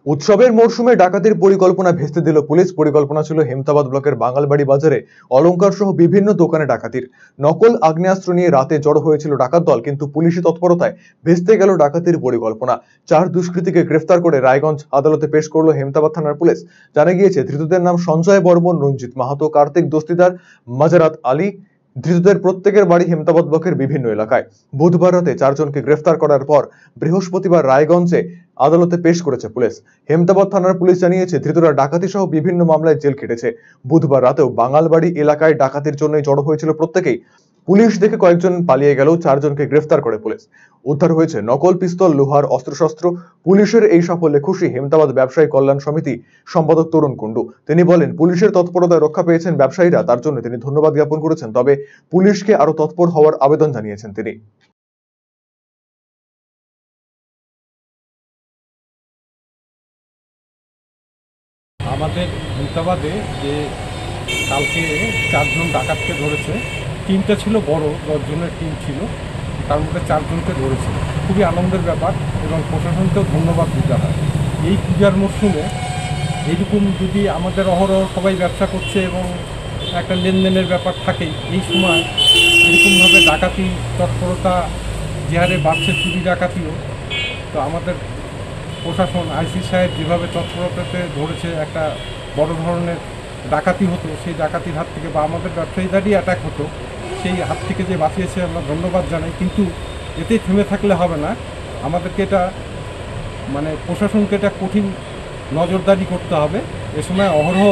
উৎসবের মরশুমে ডাকাতির পরিকল্পনা ভেস্তে দিল পুলিশ। পরিকল্পনা ছিল হেমতাবাদ ব্লকের বাঙালবাড়ি বাজারে অলংকার সহ বিভিন্ন দোকানে ডাকাতির। নকল আগ্নেয়াস্ত্র নিয়ে রাতে জড়ো হয়েছিল ডাকাত দল, কিন্তু পুলিশি তৎপরতায় ভেস্তে গেল ডাকাতির পরিকল্পনা। 4 দুষ্কৃতীকে গ্রেফতার করে রায়গঞ্জ আদালতে পেশ করলো হেমতাবাদ থানার পুলিশ। জানা গিয়েছে, ধৃতদের নাম সঞ্জয় বর্মন, রঞ্জিত মাহাতো, কার্তিক দস্তিদার, মাজারাত আলী। ধৃতদের প্রত্যেকের বাড়ি হেমতাবাদ ব্লকের বিভিন্ন এলাকায়। বুধবার রাতে 4 জনকে গ্রেফতার করার পর বৃহস্পতিবার রায়গঞ্জে আদালতে পেশ করেছে পুলিশ। হেমতাবাদ থানার পুলিশ জানিয়েছে, ধৃতরা ডাকাতি সহ বিভিন্ন মামলায় জেল খেটেছে। বুধবার রাতেও বাঙালবাড়ি এলাকায় ডাকাতির জন্য জড়ো হয়েছিল প্রত্যেকেই। পুলিশ দেখে কয়েকজন পালিয়ে গেলেও 4 জনকে গ্রেফতার করে পুলিশ। উদ্ধার হয়েছে নকল পিস্তল, লোহার অস্ত্রশস্ত্র। পুলিশের এই সাফল্যে খুশি হেমতাবাদ ব্যবসায়ী কল্যাণ সমিতি সম্পাদক তরুণ কুণ্ডু। তিনি বলেন, পুলিশের তৎপরতায় রক্ষা পেয়েছেন ব্যবসায়ীরা, তার জন্য তিনি ধন্যবাদ জ্ঞাপন করেছেন। তবে পুলিশকে আরো তৎপর হওয়ার আবেদন জানিয়েছেন তিনি। আমাদের হেমতাবাদে যে কালকে 4 জন ডাকাতকে ধরেছে, টিমটা ছিল বড়, 10 জনের টিম ছিল, তার মধ্যে 4 জনকে ধরেছে। খুবই আনন্দের ব্যাপার এবং প্রশাসনকেও ধন্যবাদ দিতে হয়। এই পূজার মরশুমে এইরকম যদি আমাদের অহরহ সবাই ব্যবসা করছে এবং একটা লেনদেনের ব্যাপার থাকেই, এই সময় এরকমভাবে ডাকাতি তৎপরতা যে হারে বাড়ছে, চুরি ডাকাতিও, তো আমাদের প্রশাসন আইসি সাহেব যেভাবে তৎপরতাতে ধরেছে, একটা বড় ধরনের ডাকাতি হতো, সেই ডাকাতির হাত থেকে বা আমাদের ব্যবসায়ীদেরই অ্যাটাক হতো, সেই হাত থেকে যে বাঁচিয়েছে আমরা ধন্যবাদ জানাই। কিন্তু এতেই থেমে থাকলে হবে না, আমাদেরকে এটা প্রশাসনকে এটা কঠিন নজরদারি করতে হবে। এ সময় অহরহ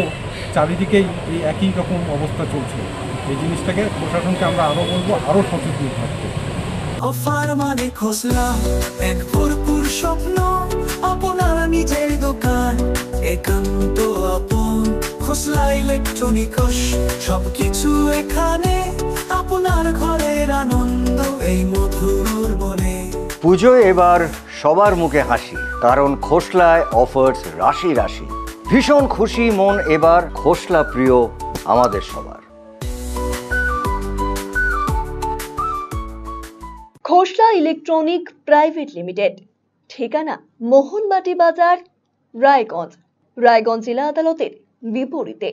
চারিদিকেই এই একই রকম অবস্থা চলছে। এই জিনিসটাকে প্রশাসনকে আমরা আরও বলবো, আরও সচেতন থাকতে। অফার মানে খোসলা, এক ভরপুর স্বপ্ন, আপনার নিজের দোকান, একান্ত আপন। খোসলা ইলেকট্রনিক্স, সবকিছু এখানে, আপনার ঘরের আনন্দ এই মধুর বনে। পুজোয় এবার সবার মুখে হাসি, কারণ খোসলায় অফার্স রাশি রাশি। ভীষণ খুশি মন এবার, খোসলা প্রিয় আমাদের সবার। খোসলা ইলেকট্রনিক প্রাইভেট লিমিটেড, ঠিকানা মোহনবাটি বাজার, রায়গঞ্জ। রায়গঞ্জ জেলা আদালতের বিপরীতে।